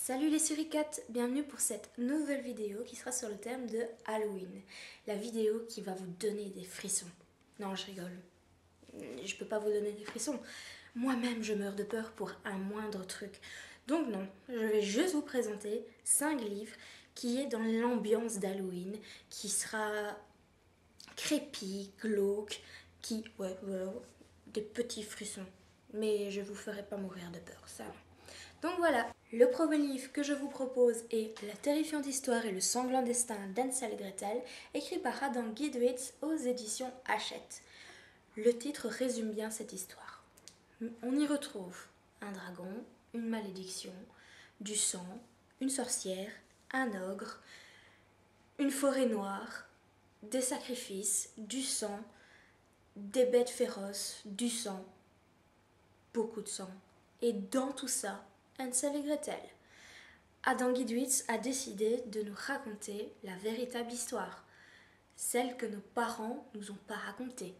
Salut les suricates, bienvenue pour cette nouvelle vidéo qui sera sur le thème de Halloween. La vidéo qui va vous donner des frissons. Non, je rigole. Je peux pas vous donner des frissons. Moi-même, je meurs de peur pour un moindre truc. Donc non, je vais juste vous présenter 5 livres qui est dans l'ambiance d'Halloween, qui sera crépi, glauque, ouais, voilà, des petits frissons. Mais je vous ferai pas mourir de peur, ça non. Donc voilà, le premier livre que je vous propose est La terrifiante histoire et le sanglant destin d'Hansel et Gretel, écrit par Adam Guidewitz aux éditions Hachette. Le titre résume bien cette histoire. On y retrouve un dragon, une malédiction, du sang, une sorcière, un ogre, une forêt noire, des sacrifices, du sang, des bêtes féroces, du sang, beaucoup de sang. Et dans tout ça, Hansel et Gretel. Adam Guidewitz a décidé de nous raconter la véritable histoire, celle que nos parents nous ont pas racontée.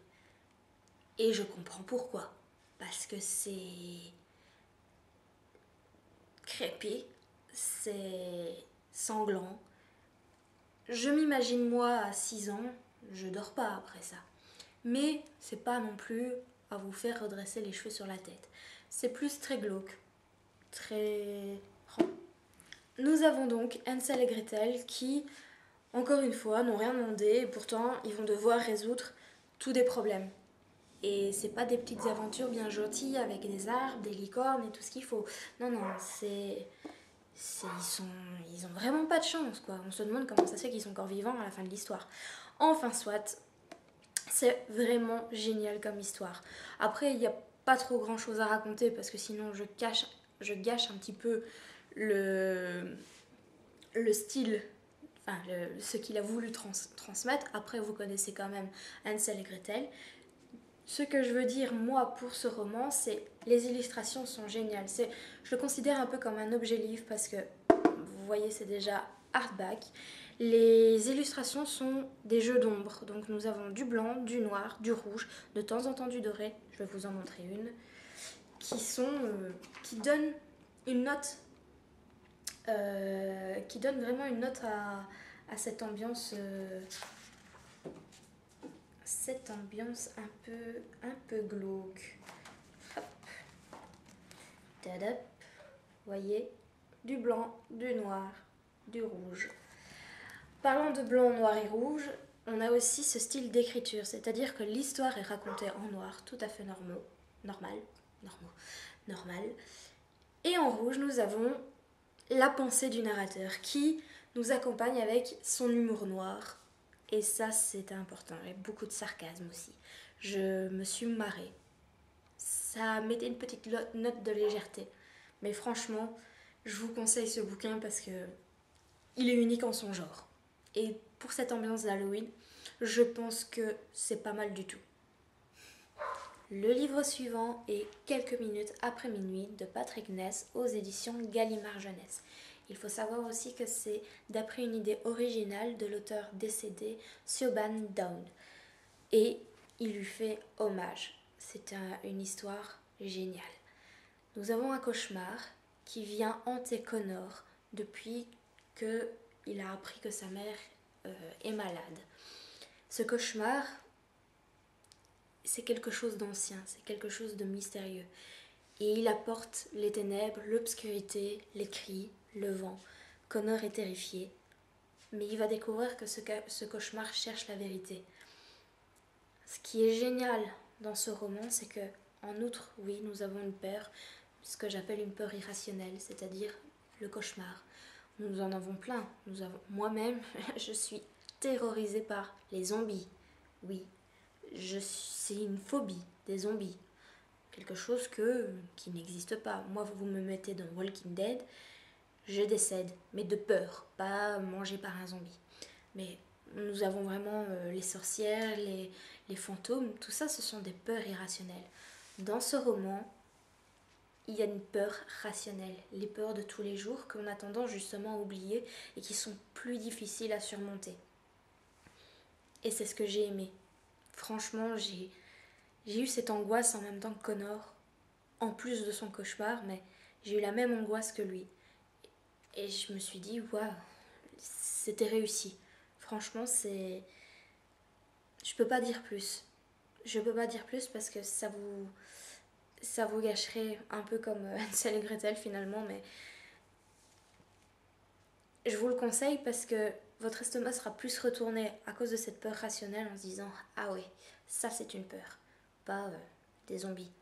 Et je comprends pourquoi. Parce que c'est crépi, c'est sanglant. Je m'imagine moi à 6 ans, je dors pas après ça. Mais c'est pas non plus à vous faire redresser les cheveux sur la tête. C'est plus très glauque, très... Nous avons donc Hansel et Gretel qui, encore une fois, n'ont rien demandé et pourtant ils vont devoir résoudre tous des problèmes. Et c'est pas des petites aventures bien gentilles avec des arbres, des licornes et tout ce qu'il faut. Non, non, ils ont vraiment pas de chance, quoi. On se demande comment ça se fait qu'ils sont encore vivants à la fin de l'histoire. Enfin, soit, c'est vraiment génial comme histoire. Après, il n'y a pas trop grand chose à raconter parce que sinon je gâche un petit peu le style, enfin ce qu'il a voulu transmettre. Après, vous connaissez quand même Hansel et Gretel. Ce que je veux dire, moi, pour ce roman, c'est les illustrations sont géniales. Je le considère un peu comme un objet livre parce que, vous voyez, c'est déjà hardback. Les illustrations sont des jeux d'ombre. Donc nous avons du blanc, du noir, du rouge, de temps en temps du doré. Je vais vous en montrer une. Qui donnent une note, qui donne vraiment une note à cette ambiance un peu glauque. Hop. Tadap. Voyez, du blanc, du noir, du rouge. Parlant de blanc, noir et rouge, on a aussi ce style d'écriture, c'est-à-dire que l'histoire est racontée en noir, tout à fait normal. Et en rouge, nous avons la pensée du narrateur qui nous accompagne avec son humour noir. Et ça, c'est important, avec beaucoup de sarcasme aussi. Je me suis marrée. Ça mettait une petite note de légèreté. Mais franchement, je vous conseille ce bouquin parce que il est unique en son genre. Et pour cette ambiance d'Halloween, je pense que c'est pas mal du tout. Le livre suivant est Quelques minutes après minuit de Patrick Ness aux éditions Gallimard Jeunesse. Il faut savoir aussi que c'est d'après une idée originale de l'auteur décédé Siobhan Dowd. Et il lui fait hommage. C'est une histoire géniale. Nous avons un cauchemar qui vient hanter Connor depuis qu'il a appris que sa mère est malade. Ce cauchemar, c'est quelque chose d'ancien, c'est quelque chose de mystérieux. Et il apporte les ténèbres, l'obscurité, les cris, le vent. Connor est terrifié, mais il va découvrir que ce cauchemar cherche la vérité. Ce qui est génial dans ce roman, c'est que, en outre, oui, nous avons une peur, ce que j'appelle une peur irrationnelle, c'est-à-dire le cauchemar. Nous en avons plein. Moi-même, je suis terrorisée par les zombies. Oui, c'est une phobie des zombies. Quelque chose qui n'existe pas. Moi, vous me mettez dans Walking Dead, je décède, mais de peur, pas mangé par un zombie. Mais nous avons vraiment les sorcières, les fantômes, tout ça, ce sont des peurs irrationnelles. Dans ce roman, il y a une peur rationnelle, les peurs de tous les jours qu'on a tendance justement à oublier et qui sont plus difficiles à surmonter. Et c'est ce que j'ai aimé. Franchement, j'ai eu cette angoisse en même temps que Connor, en plus de son cauchemar, mais j'ai eu la même angoisse que lui. Et je me suis dit, waouh, c'était réussi. Franchement, c'est... Je peux pas dire plus. Je peux pas dire plus parce que ça vous gâcherait un peu comme Hansel et Gretel finalement, mais je vous le conseille parce que votre estomac sera plus retourné à cause de cette peur rationnelle en se disant ah oui, ça c'est une peur, pas des zombies.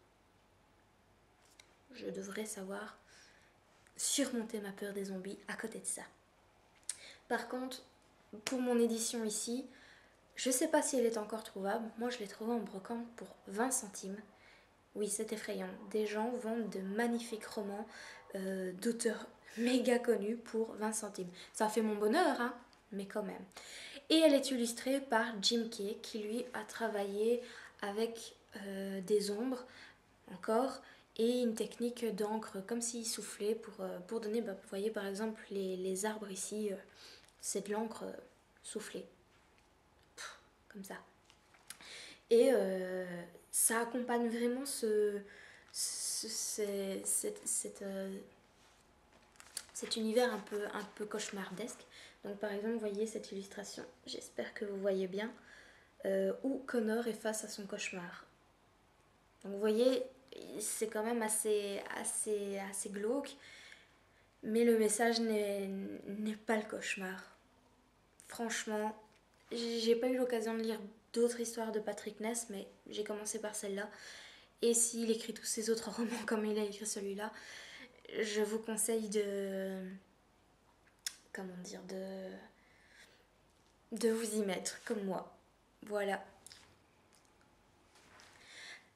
Je devrais savoir surmonter ma peur des zombies à côté de ça. Par contre, pour mon édition ici, je sais pas si elle est encore trouvable. Moi je l'ai trouvée en brocante pour 20 centimes. Oui, c'est effrayant. Des gens vendent de magnifiques romans d'auteurs méga connus pour 20 centimes. Ça fait mon bonheur, hein, mais quand même. Et elle est illustrée par Jim Kay, qui lui a travaillé avec des ombres encore et une technique d'encre comme s'il soufflait pour donner, vous voyez par exemple les arbres ici, c'est de l'encre soufflée, comme ça. Et ça accompagne vraiment cet univers un peu cauchemardesque. Donc par exemple, vous voyez cette illustration, j'espère que vous voyez bien, où Connor est face à son cauchemar. Donc vous voyez, c'est quand même assez glauque, mais le message n'est pas le cauchemar. Franchement, j'ai pas eu l'occasion de lire d'autres histoires de Patrick Ness, mais j'ai commencé par celle-là. Et s'il écrit tous ses autres romans comme il a écrit celui-là, je vous conseille comment dire, de vous y mettre, comme moi. Voilà.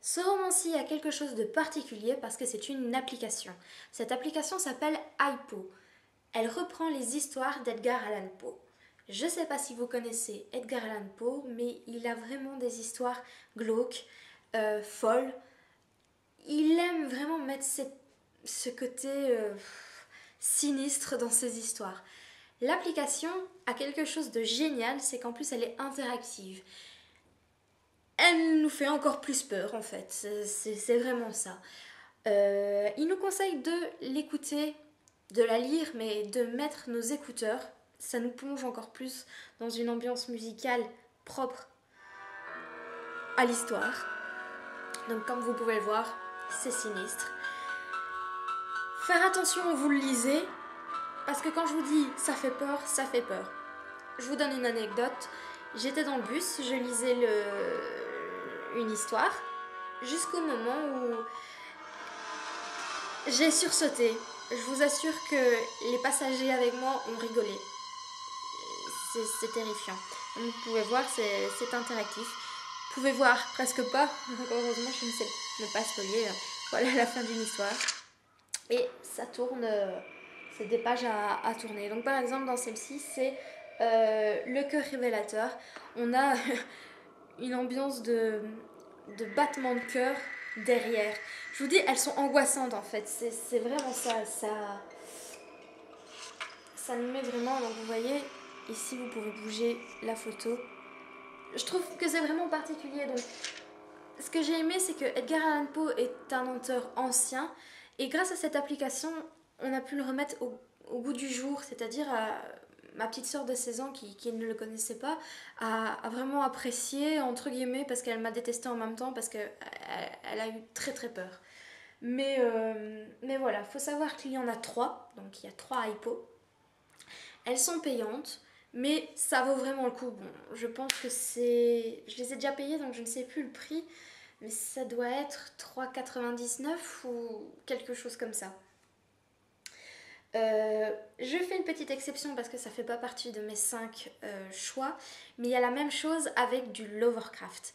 Ce roman-ci a quelque chose de particulier parce que c'est une application. Cette application s'appelle Hypo. Elle reprend les histoires d'Edgar Allan Poe. Je ne sais pas si vous connaissez Edgar Allan Poe, mais il a vraiment des histoires glauques, folles. Il aime vraiment mettre ce côté sinistre dans ses histoires. L'application a quelque chose de génial, c'est qu'en plus elle est interactive. Elle nous fait encore plus peur en fait, c'est vraiment ça. Il nous conseille de l'écouter, de la lire, mais de mettre nos écouteurs. Ça nous plonge encore plus dans une ambiance musicale propre à l'histoire. Donc comme vous pouvez le voir, c'est sinistre. Faire attention où vous le lisez, parce que quand je vous dis ça fait peur, ça fait peur. Je vous donne une anecdote. J'étais dans le bus, je lisais une histoire, jusqu'au moment où j'ai sursauté. Je vous assure que les passagers avec moi ont rigolé. C'est terrifiant. Comme vous pouvez voir, c'est interactif. Vous pouvez voir presque pas. Heureusement, je ne sais ne pas spoiler. Voilà la fin d'une histoire. Et ça tourne. C'est des pages à tourner. Donc par exemple, dans celle-ci, c'est le cœur révélateur. On a une ambiance de battement de cœur derrière. Je vous dis, elles sont angoissantes en fait. C'est vraiment ça. Ça nous met vraiment. Donc vous voyez, ici vous pouvez bouger la photo. Je trouve que c'est vraiment particulier. Donc, ce que j'ai aimé, c'est que Edgar Allan Poe est un auteur ancien. Et grâce à cette application, on a pu le remettre au goût du jour. C'est-à-dire à ma petite sœur de 16 ans qui ne le connaissait pas, a vraiment apprécié, entre guillemets, parce qu'elle m'a détesté en même temps, parce qu'elle a eu très très peur. Mais voilà, il faut savoir qu'il y en a 3. Donc il y a 3 hypos. Elles sont payantes, mais ça vaut vraiment le coup. Bon, je pense que c'est... Je les ai déjà payées, donc je ne sais plus le prix, mais ça doit être 3,99 ou quelque chose comme ça. Je fais une petite exception parce que ça fait pas partie de mes 5 choix, mais il y a la même chose avec du Lovecraft.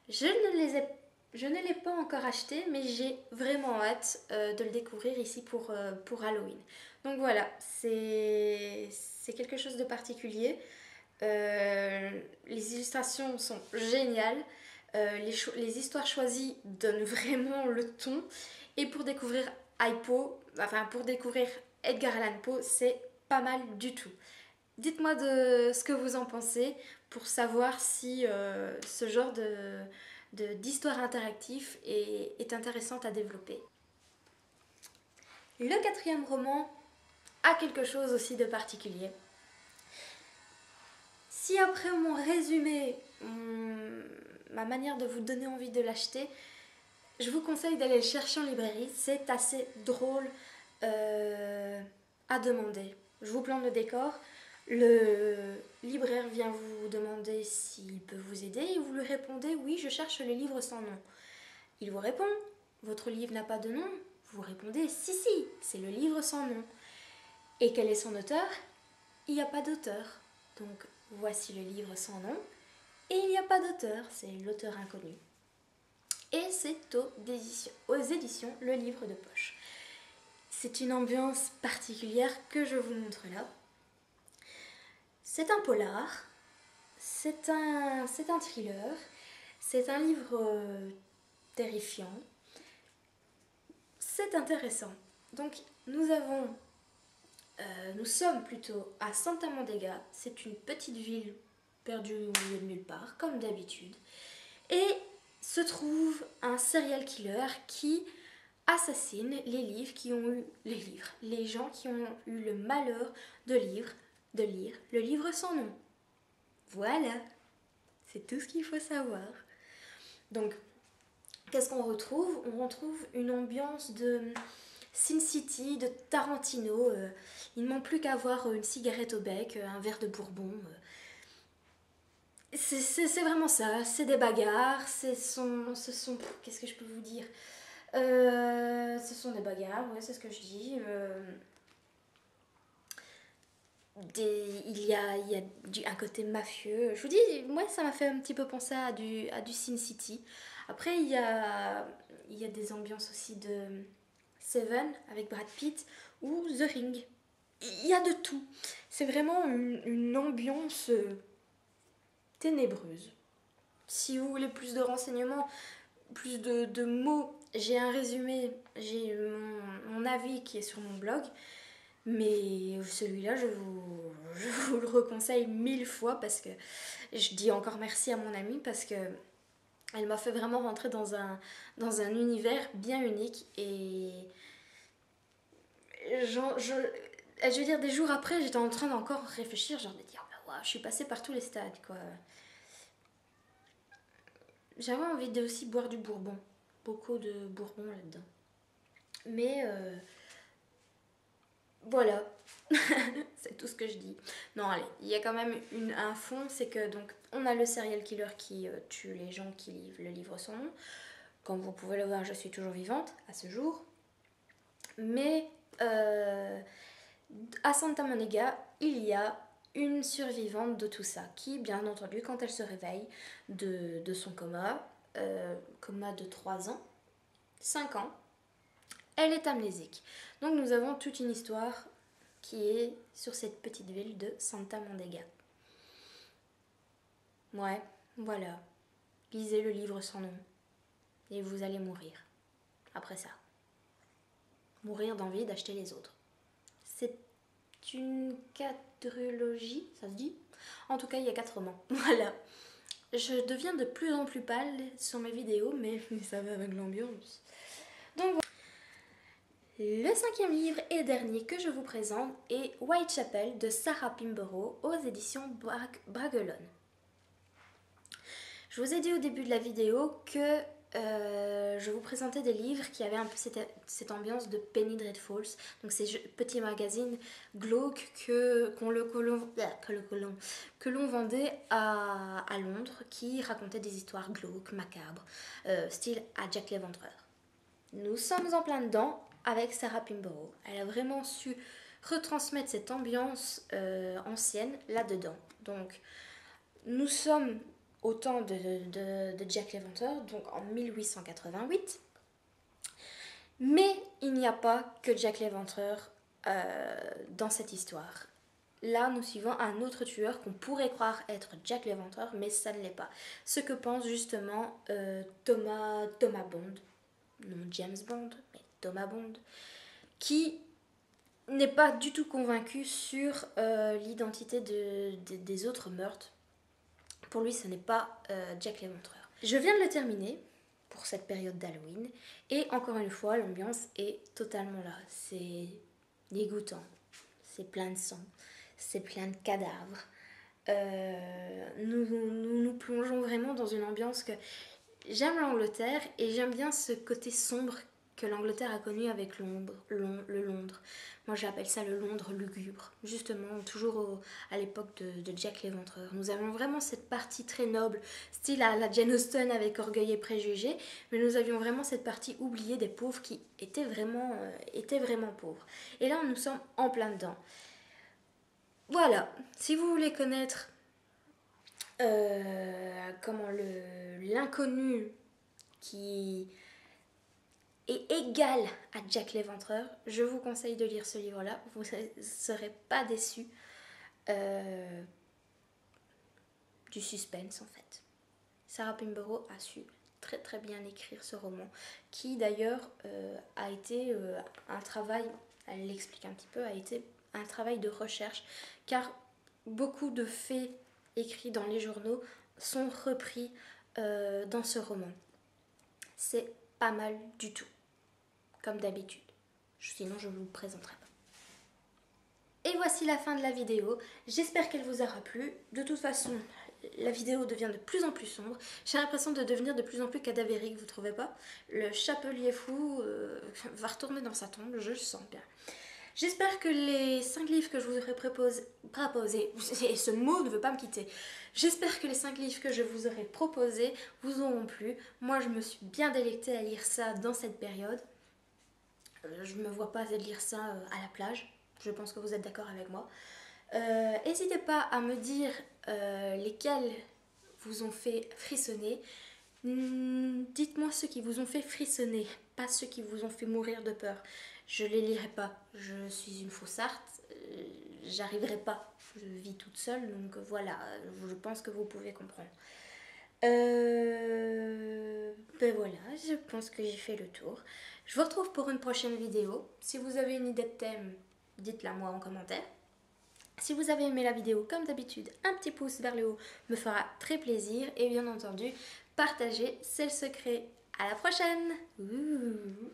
Je ne l'ai pas encore acheté, mais j'ai vraiment hâte de le découvrir ici pour Halloween. Donc voilà, c'est quelque chose de particulier. Les illustrations sont géniales. Les histoires choisies donnent vraiment le ton. Et pour découvrir pour découvrir Edgar Allan Poe, c'est pas mal du tout. Dites-moi de ce que vous en pensez pour savoir si ce genre d'histoire interactive est intéressante à développer. Le 4e roman a quelque chose aussi de particulier. Si après mon résumé, ma manière de vous donner envie de l'acheter, je vous conseille d'aller le chercher en librairie. C'est assez drôle à demander. Je vous plante le décor. Le libraire vient vous demander s'il peut vous aider et vous lui répondez oui, je cherche le livre sans nom. Il vous répond, votre livre n'a pas de nom. Vous répondez si, c'est le livre sans nom. Et quel est son auteur? Il n'y a pas d'auteur. Donc voici le livre sans nom. Et il n'y a pas d'auteur, c'est l'auteur inconnu. Et c'est aux éditions Le Livre de Poche. C'est une ambiance particulière que je vous montre là. C'est un polar, c'est un thriller, c'est un livre terrifiant, c'est intéressant. Donc nous sommes plutôt à Santa Mondega, c'est une petite ville perdue au milieu de nulle part, comme d'habitude. Et se trouve un serial killer qui assassine les gens qui ont eu le malheur de lire le livre sans nom. Voilà, c'est tout ce qu'il faut savoir. Donc, qu'est-ce qu'on retrouve? On retrouve une ambiance de Sin City, de Tarantino. Il ne manque plus qu'à avoir une cigarette au bec, un verre de bourbon. C'est vraiment ça, c'est des bagarres, qu'est-ce que je peux vous dire? Ce sont des bagarres, ouais, c'est ce que je dis. Il y a un côté mafieux. Je vous dis, moi ça m'a fait un petit peu penser à du Sin City. Après il y a des ambiances aussi de Seven avec Brad Pitt ou The Ring. Il y a de tout. C'est vraiment une ambiance ténébreuse. Si vous voulez plus de renseignements, plus de mots, j'ai un résumé, j'ai mon avis qui est sur mon blog. Mais celui-là, je vous le reconseille 1000 fois parce que je dis encore merci à mon amie parce que elle m'a fait vraiment rentrer dans un univers bien unique et je veux dire, des jours après, j'étais en train d'encore réfléchir, genre de dire, bah ouais, je suis passée par tous les stades, quoi. J'avais envie de aussi boire du bourbon, beaucoup de bourbon là-dedans. Mais voilà, c'est tout ce que je dis. Non, allez, il y a quand même un fond, c'est que donc on a le serial killer qui tue les gens qui livrent le livre sans nom. Comme vous pouvez le voir, je suis toujours vivante à ce jour. Mais à Santa Monica, il y a une survivante de tout ça qui, bien entendu, quand elle se réveille de son coma de 3 ans, 5 ans, elle est amnésique. Donc nous avons toute une histoire qui est sur cette petite ville de Santa Mondega. Ouais, voilà. Lisez le livre sans nom. Et vous allez mourir. Après ça. Mourir d'envie d'acheter les autres. C'est une quadrilogie, ça se dit? En tout cas, il y a 4 romans. Voilà. Je deviens de plus en plus pâle sur mes vidéos, mais ça va avec l'ambiance. Donc le 5e livre et dernier que je vous présente est Whitechapel de Sarah Pinborough aux éditions Bragelonne. Je vous ai dit au début de la vidéo que je vous présentais des livres qui avaient un peu cette ambiance de Penny Dreadfuls, donc ces petits magazines glauques que l'on vendait à Londres, qui racontaient des histoires glauques, macabres, style à Jack l'Éventreur. Nous sommes en plein dedans avec Sarah Pinborough. Elle a vraiment su retransmettre cette ambiance ancienne là-dedans. Donc, nous sommes au temps de Jack l'Éventreur, donc en 1888. Mais il n'y a pas que Jack l'Éventreur dans cette histoire. Là, nous suivons un autre tueur qu'on pourrait croire être Jack l'Éventreur, mais ça ne l'est pas. Ce que pense justement Thomas Bond, non James Bond, mais Thomas Bond, qui n'est pas du tout convaincu sur l'identité des autres meurtres. Pour lui, ce n'est pas Jack l'Éventreur. Je viens de le terminer pour cette période d'Halloween et encore une fois, l'ambiance est totalement là. C'est dégoûtant. c'est plein de sang, c'est plein de cadavres. Nous plongeons vraiment dans une ambiance que j'aime l'Angleterre et j'aime bien ce côté sombre que l'Angleterre a connu avec le Londres. Moi j'appelle ça le Londres lugubre, justement, toujours à l'époque de Jack l'Éventreur. Nous avons vraiment cette partie très noble, style à la Jane Austen avec Orgueil et Préjugés, mais nous avions vraiment cette partie oubliée des pauvres qui étaient vraiment pauvres. Et là nous sommes en plein dedans. Voilà, si vous voulez connaître comment l'inconnu qui est égal à Jack l'Éventreur, je vous conseille de lire ce livre-là, vous ne serez pas déçus du suspense en fait. Sarah Pinborough a su très très bien écrire ce roman, qui d'ailleurs a été un travail, elle l'explique un petit peu, a été un travail de recherche, car beaucoup de faits écrits dans les journaux sont repris dans ce roman. C'est pas mal du tout, comme d'habitude. Sinon, je vous le présenterai pas. Et voici la fin de la vidéo. J'espère qu'elle vous aura plu. De toute façon, la vidéo devient de plus en plus sombre. J'ai l'impression de devenir de plus en plus cadavérique, vous trouvez pas? Le chapelier fou va retourner dans sa tombe, je le sens bien. J'espère que les 5 livres que je vous aurais proposés, et ce mot ne veut pas me quitter, j'espère que les 5 livres que je vous aurais proposés vous auront plu. Moi, je me suis bien délectée à lire ça dans cette période. Je ne me vois pas lire ça à la plage. Je pense que vous êtes d'accord avec moi. N'hésitez pas à me dire lesquels vous ont fait frissonner. Dites-moi ceux qui vous ont fait frissonner, pas ceux qui vous ont fait mourir de peur. Je les lirai pas. Je suis une faussarte. J'arriverai pas. Je vis toute seule, donc voilà. Je pense que vous pouvez comprendre. Ben voilà, je pense que j'ai fait le tour. Je vous retrouve pour une prochaine vidéo. Si vous avez une idée de thème, dites-la moi en commentaire. Si vous avez aimé la vidéo, comme d'habitude, un petit pouce vers le haut me fera très plaisir. Et bien entendu, partagez, c'est le secret. À la prochaine! Ouh.